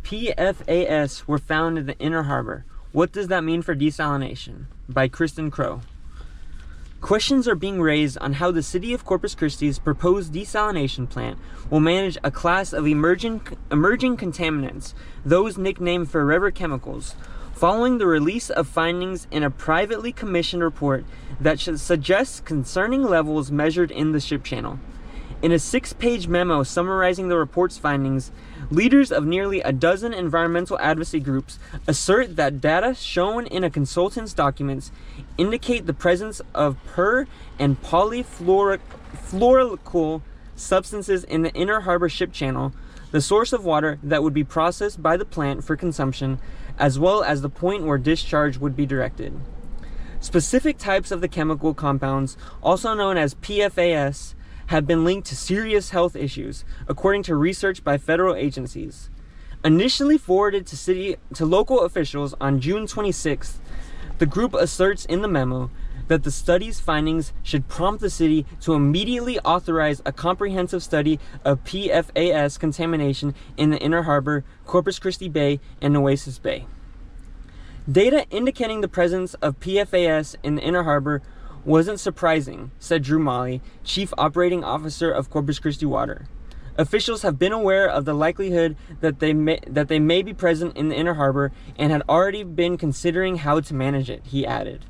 PFAS were found in the Inner Harbor. What does that mean for desalination? By Kristen Crow. Questions are being raised on how the city of Corpus Christi's proposed desalination plant will manage a class of emerging contaminants, those nicknamed forever chemicals, following the release of findings in a privately commissioned report that suggests concerning levels measured in the ship channel. In a 6-page memo summarizing the report's findings, leaders of nearly a dozen environmental advocacy groups assert that data shown in a consultant's documents indicate the presence of per- and polyfluoroalkyl substances in the Inner Harbor ship channel, the source of water that would be processed by the plant for consumption, as well as the point where discharge would be directed. Specific types of the chemical compounds, also known as PFAS, have been linked to serious health issues, according to research by federal agencies. Initially forwarded to local officials on June 26th, the group asserts in the memo that the study's findings should prompt the city to immediately authorize a comprehensive study of PFAS contamination in the Inner Harbor, Corpus Christi Bay, and Nueces Bay. Data indicating the presence of PFAS in the Inner Harbor wasn't surprising, said Drew Molly, Chief Operating Officer of Corpus Christi Water. Officials have been aware of the likelihood that they may be present in the Inner Harbor and had already been considering how to manage it, he added.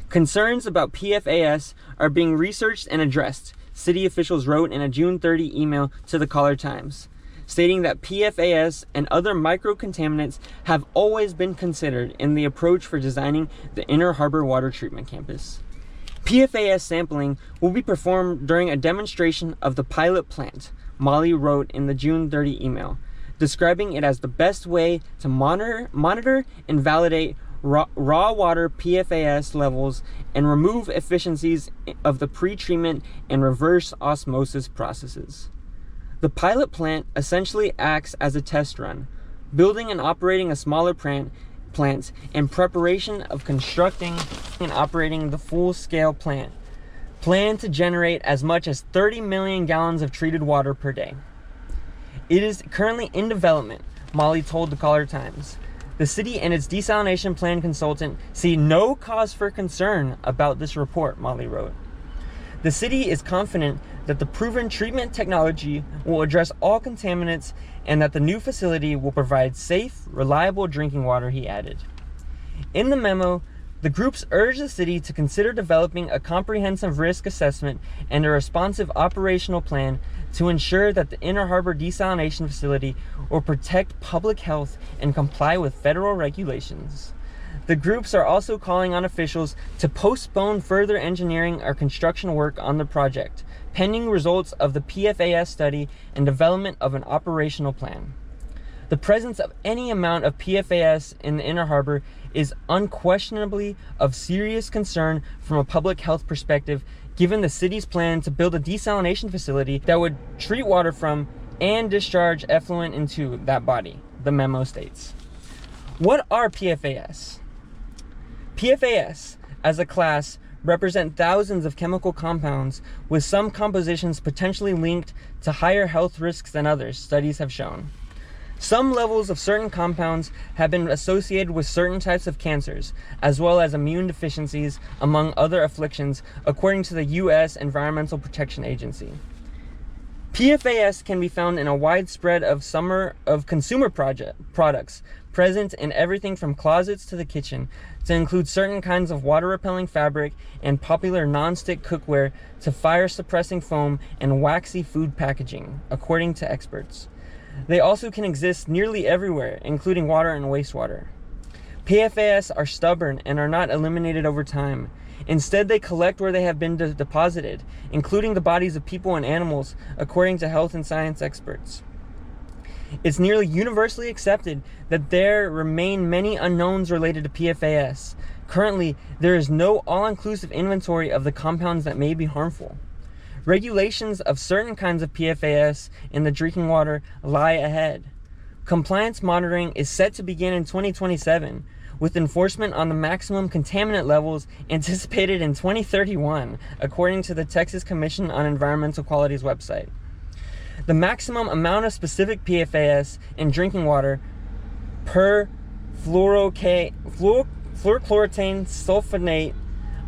Concerns about PFAS are being researched and addressed, city officials wrote in a June 30 email to the Caller Times, stating that PFAS and other microcontaminants have always been considered in the approach for designing the Inner Harbor Water Treatment Campus. PFAS sampling will be performed during a demonstration of the pilot plant, Molly wrote in the June 30 email, describing it as the best way to monitor and validate raw water PFAS levels and remove efficiencies of the pre-treatment and reverse osmosis processes. The pilot plant essentially acts as a test run, building and operating a smaller plant in preparation of constructing and operating the full-scale plant, planned to generate as much as 30 million gallons of treated water per day. It is currently in development, Molly told the Caller Times. The city and its desalination plan consultant see no cause for concern about this report, Molly wrote. The city is confident that the proven treatment technology will address all contaminants and that the new facility will provide safe, reliable drinking water, he added. In the memo, the groups urge the city to consider developing a comprehensive risk assessment and a responsive operational plan to ensure that the Inner Harbor desalination facility will protect public health and comply with federal regulations. The groups are also calling on officials to postpone further engineering or construction work on the project, pending results of the PFAS study and development of an operational plan. The presence of any amount of PFAS in the Inner Harbor is unquestionably of serious concern from a public health perspective, given the city's plan to build a desalination facility that would treat water from and discharge effluent into that body, the memo states. What are PFAS? PFAS, as a class, represent thousands of chemical compounds, with some compositions potentially linked to higher health risks than others, studies have shown. Some levels of certain compounds have been associated with certain types of cancers, as well as immune deficiencies, among other afflictions, according to the U.S. Environmental Protection Agency. PFAS can be found in a wide spread of consumer products, present in everything from closets to the kitchen, to include certain kinds of water-repelling fabric and popular non-stick cookware to fire-suppressing foam and waxy food packaging, according to experts. They also can exist nearly everywhere, including water and wastewater. PFAS are stubborn and are not eliminated over time. Instead, they collect where they have been deposited, including the bodies of people and animals, according to health and science experts. It's nearly universally accepted that there remain many unknowns related to PFAS. Currently, there is no all-inclusive inventory of the compounds that may be harmful. Regulations of certain kinds of PFAS in the drinking water lie ahead. Compliance monitoring is set to begin in 2027, with enforcement on the maximum contaminant levels anticipated in 2031, according to the Texas Commission on Environmental Quality's website. The maximum amount of specific PFAS in drinking water fluorochlorotane sulfonate,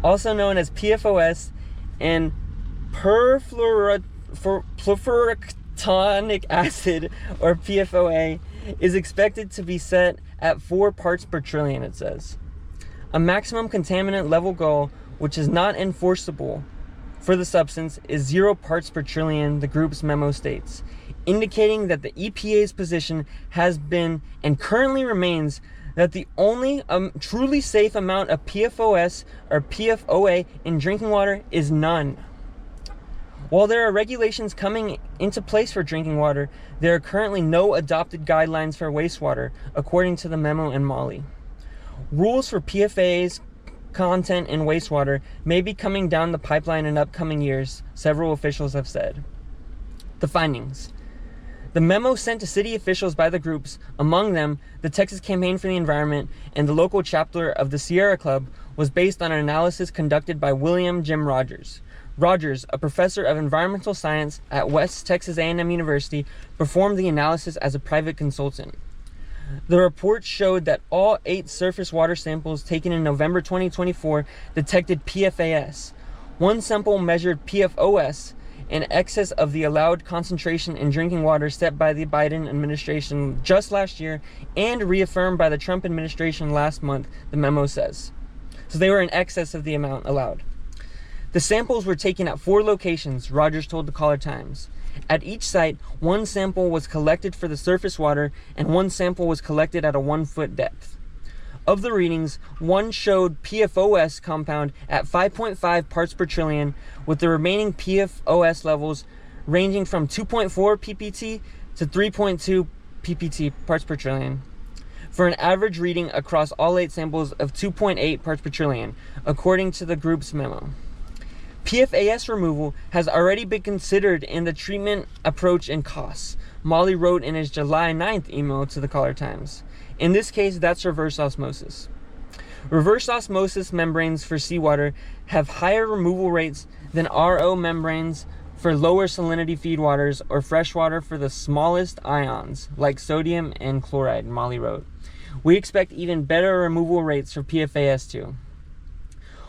also known as PFOS, and perfluoroctonic acid, or PFOA, is expected to be set at 4 parts per trillion, it says. A maximum contaminant level goal, which is not enforceable for the substance, is 0 parts per trillion, the group's memo states, indicating that the EPA's position has been and currently remains that the only truly safe amount of PFOS or PFOA in drinking water is none. While there are regulations coming into place for drinking water, there are currently no adopted guidelines for wastewater, according to the memo in Mali. Rules for PFAS content in wastewater may be coming down the pipeline in upcoming years, several officials have said. The findings. The memo sent to city officials by the groups, among them the Texas Campaign for the Environment and the local chapter of the Sierra Club, was based on an analysis conducted by William Jim Rogers. Rogers, a professor of environmental science at West Texas A&M University, performed the analysis as a private consultant. The report showed that all 8 surface water samples taken in November 2024 detected PFAS. One sample measured PFOS, in excess of the allowed concentration in drinking water set by the Biden administration just last year and reaffirmed by the Trump administration last month, the memo says. So they were in excess of the amount allowed. The samples were taken at 4 locations, Rogers told the Caller Times. At each site, 1 sample was collected for the surface water and 1 sample was collected at a 1-foot depth. Of the readings, 1 showed PFOS compound at 5.5 parts per trillion, with the remaining PFOS levels ranging from 2.4 ppt to 3.2 ppt parts per trillion, for an average reading across all 8 samples of 2.8 parts per trillion, according to the group's memo. PFAS removal has already been considered in the treatment approach and costs, Molly wrote in his July 9th email to the Caller Times. In this case, that's reverse osmosis. Reverse osmosis membranes for seawater have higher removal rates than RO membranes for lower salinity feedwaters or freshwater for the smallest ions, like sodium and chloride, Molly wrote. We expect even better removal rates for PFAS too.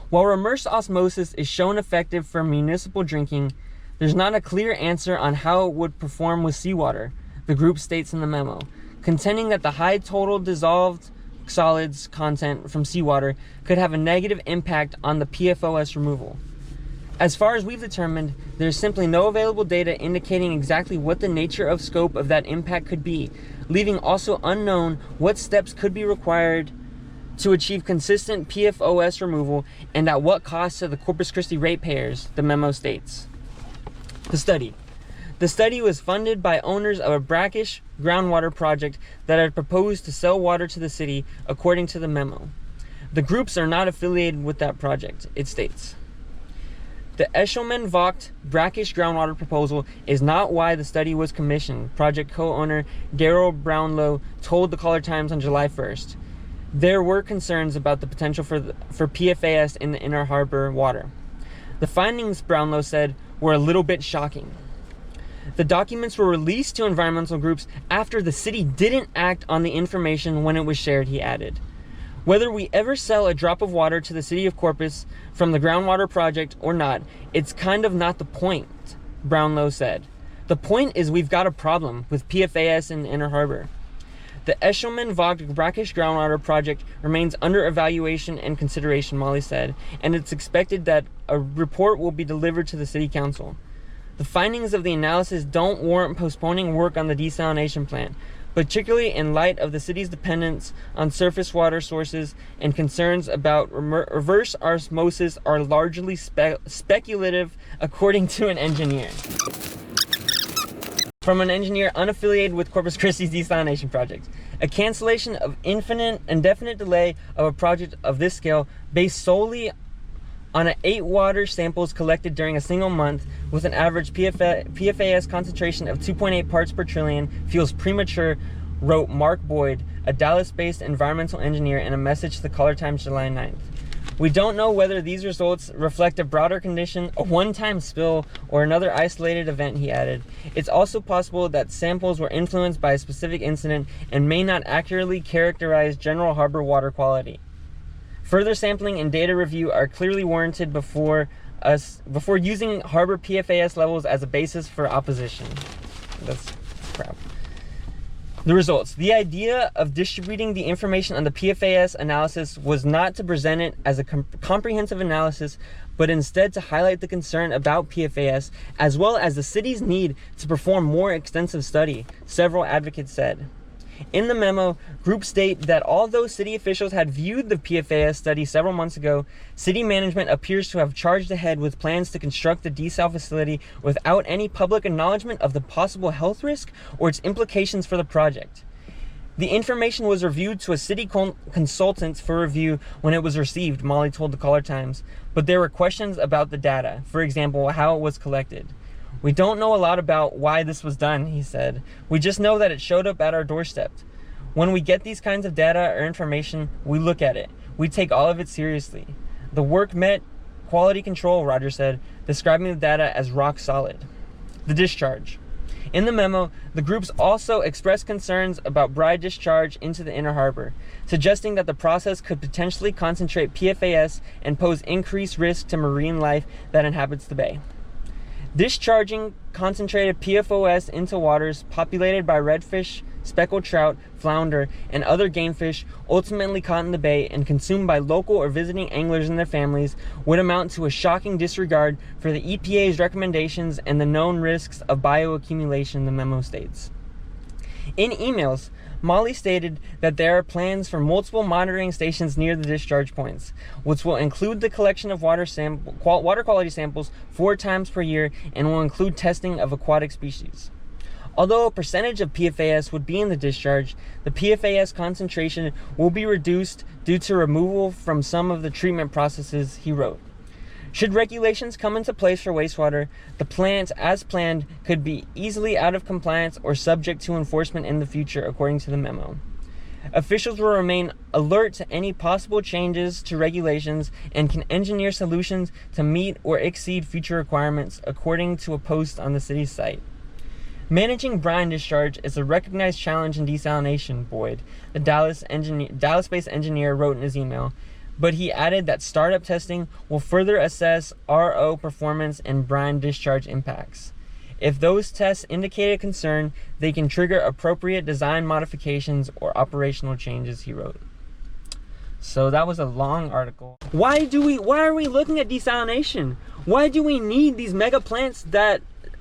While reverse osmosis is shown effective for municipal drinking, there's not a clear answer on how it would perform with seawater, the group states in the memo, contending that the high total dissolved solids content from seawater could have a negative impact on the PFOS removal. As far as we've determined, there's simply no available data indicating exactly what the nature of scope of that impact could be, leaving also unknown what steps could be required to achieve consistent PFOS removal and at what cost to the Corpus Christi ratepayers, the memo states. The study was funded by owners of a brackish groundwater project that had proposed to sell water to the city, according to the memo. The groups are not affiliated with that project, it states. The Eshelman-Vogt brackish groundwater proposal is not why the study was commissioned, project co-owner Daryl Brownlow told the Caller Times on July 1st. There were concerns about the potential for PFAS in the Inner Harbor water. The findings, Brownlow said, were a little bit shocking. The documents were released to environmental groups after the city didn't act on the information when it was shared, he added. Whether we ever sell a drop of water to the city of Corpus from the groundwater project or not, it's kind of not the point, Brownlow said. The point is we've got a problem with PFAS in the Inner Harbor. The Eshelman-Vogt brackish groundwater project remains under evaluation and consideration, Molly said, and it's expected that a report will be delivered to the city council. The findings of the analysis don't warrant postponing work on the desalination plant, particularly in light of the city's dependence on surface water sources and concerns about reverse osmosis are largely speculative, according to an engineer. From an engineer unaffiliated with Corpus Christi's desalination project. A cancellation of indefinite delay of a project of this scale based solely on 8 water samples collected during a single month with an average PFAS concentration of 2.8 parts per trillion feels premature, wrote Mark Boyd, a Dallas-based environmental engineer, in a message to the Caller Times July 9th. We don't know whether these results reflect a broader condition, a one-time spill, or another isolated event, he added. It's also possible that samples were influenced by a specific incident and may not accurately characterize general harbor water quality. Further sampling and data review are clearly warranted before using harbor PFAS levels as a basis for opposition. That's crap. The results. The idea of distributing the information on the PFAS analysis was not to present it as a comprehensive analysis, but instead to highlight the concern about PFAS, as well as the city's need to perform more extensive study, several advocates said. In the memo, groups state that although city officials had viewed the PFAS study several months ago, city management appears to have charged ahead with plans to construct the desal facility without any public acknowledgement of the possible health risk or its implications for the project. The information was reviewed to a city consultant for review when it was received, Molly told the Caller Times, but there were questions about the data, for example, how it was collected. We don't know a lot about why this was done, he said. We just know that it showed up at our doorstep. When we get these kinds of data or information, we look at it. We take all of it seriously. The work met quality control, Roger said, describing the data as rock solid. The discharge. In the memo, the groups also expressed concerns about brine discharge into the inner harbor, suggesting that the process could potentially concentrate PFAS and pose increased risk to marine life that inhabits the bay. Discharging concentrated PFOS into waters populated by redfish, speckled trout, flounder, and other game fish ultimately caught in the bay and consumed by local or visiting anglers and their families would amount to a shocking disregard for the EPA's recommendations and the known risks of bioaccumulation, the memo states. In emails, Molly stated that there are plans for multiple monitoring stations near the discharge points, which will include the collection of water quality samples 4 times per year and will include testing of aquatic species. Although a percentage of PFAS would be in the discharge, the PFAS concentration will be reduced due to removal from some of the treatment processes, he wrote. Should regulations come into place for wastewater, the plant, as planned, could be easily out of compliance or subject to enforcement in the future, according to the memo. Officials will remain alert to any possible changes to regulations and can engineer solutions to meet or exceed future requirements, according to a post on the city's site. Managing brine discharge is a recognized challenge in desalination, Boyd, the Dallas-based engineer, wrote in his email. But he added that startup testing will further assess RO performance and brine discharge impacts. If those tests indicate a concern, they can trigger appropriate design modifications or operational changes, he wrote. So that was a long article. Why are we looking at desalination? Why do we need these mega plants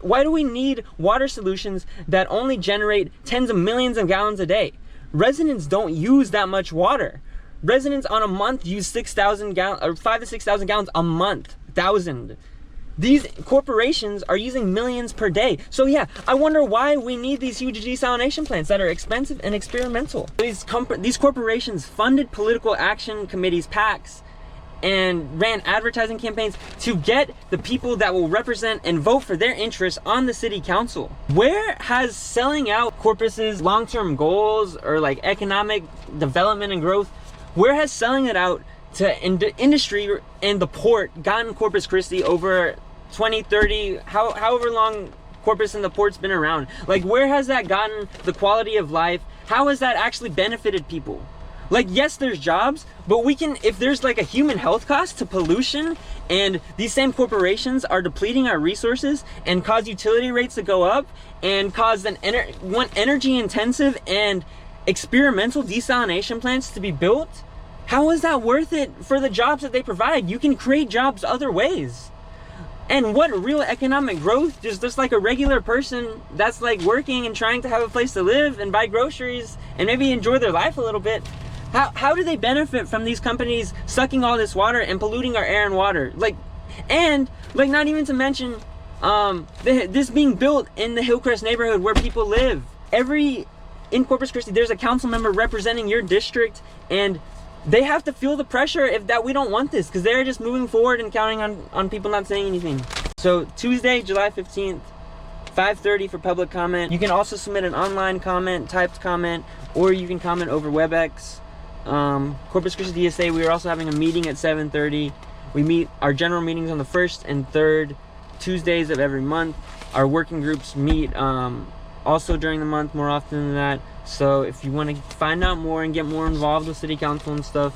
why do we need water solutions that only generate tens of millions of gallons a day? Residents don't use that much water. Residents on a month use 6,000 gallons, or 5,000 to 6,000 gallons a month. These corporations are using millions per day. So yeah, I wonder why we need these huge desalination plants that are expensive and experimental. These corporations funded political action committees, PACs, and ran advertising campaigns to get the people that will represent and vote for their interests on the city council. Where has selling out Corpus's long-term goals or like economic development and growth, where has selling it out to industry and the port gotten Corpus Christi over 20, 30, however long Corpus and the port's been around? Like, where has that gotten the quality of life? How has that actually benefited people? Like, yes, there's jobs, but we can, if there's like a human health cost to pollution and these same corporations are depleting our resources and cause utility rates to go up and cause energy intensive and experimental desalination plants to be built, how is that worth it for the jobs that they provide? You can create jobs other ways. And what real economic growth, just like a regular person that's like working and trying to have a place to live and buy groceries and maybe enjoy their life a little bit, how do they benefit from these companies sucking all this water and polluting our air and water? Not even to mention this being built in the Hillcrest neighborhood where people live. In Corpus Christi, there's a council member representing your district, and they have to feel the pressure that we don't want this, because they're just moving forward and counting on people not saying anything. So Tuesday, July 15th, 5:30 for public comment. You can also submit an online comment, typed comment, or you can comment over WebEx. Corpus Christi DSA, we are also having a meeting at 7:30. We meet our general meetings on the 1st and 3rd Tuesdays of every month. Our working groups meet also during the month more often than that. So if you want to find out more and get more involved with city council and stuff,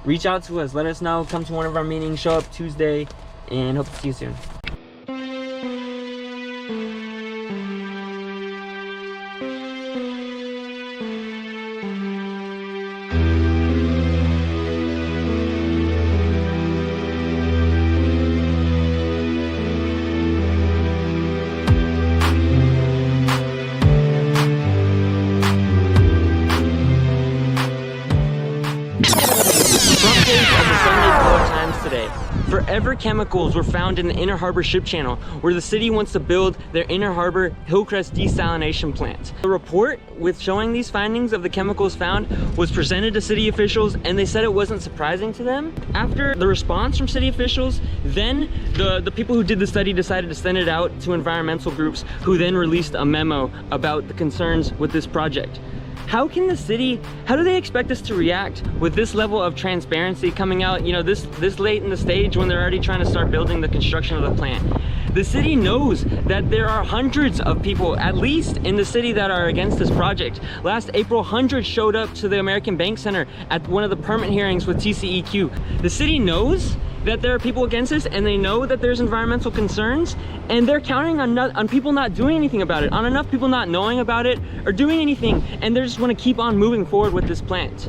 reach out to us. Let us know. Come to one of our meetings. Show up Tuesday, and hope to see you soon. Front page of the Sunday Times today. Forever chemicals were found in the Inner Harbor Ship Channel, where the city wants to build their Inner Harbor Hillcrest Desalination plant. The report with showing these findings of the chemicals found was presented to city officials, and they said it wasn't surprising to them. After the response from city officials, then the people who did the study decided to send it out to environmental groups, who then released a memo about the concerns with this project. How can the city, how do they expect us to react with this level of transparency coming out, you know, this late in the stage when they're already trying to start building the construction of the plant? The city knows that there are hundreds of people, at least in the city, that are against this project. Last April, hundreds showed up to the American Bank Center at one of the permit hearings with TCEQ. The city knows that there are people against this, and they know that there's environmental concerns, and they're counting on people not doing anything about it, on enough people not knowing about it or doing anything, and they just want to keep on moving forward with this plant.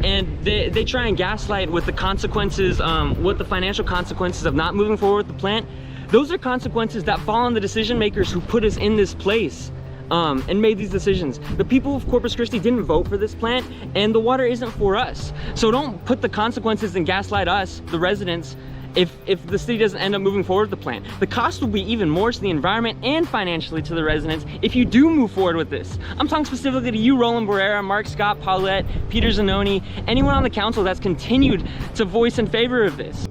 And they try and gaslight with the consequences, what the financial consequences of not moving forward with the plant. Those are consequences that fall on the decision makers who put us in this place. And made these decisions. The people of Corpus Christi didn't vote for this plant, and the water isn't for us. So don't put the consequences and gaslight us, the residents, if the city doesn't end up moving forward with the plant. The cost will be even more to the environment and financially to the residents if you do move forward with this. I'm talking specifically to you, Roland Barrera, Mark Scott, Paulette, Peter Zanoni, anyone on the council that's continued to voice in favor of this.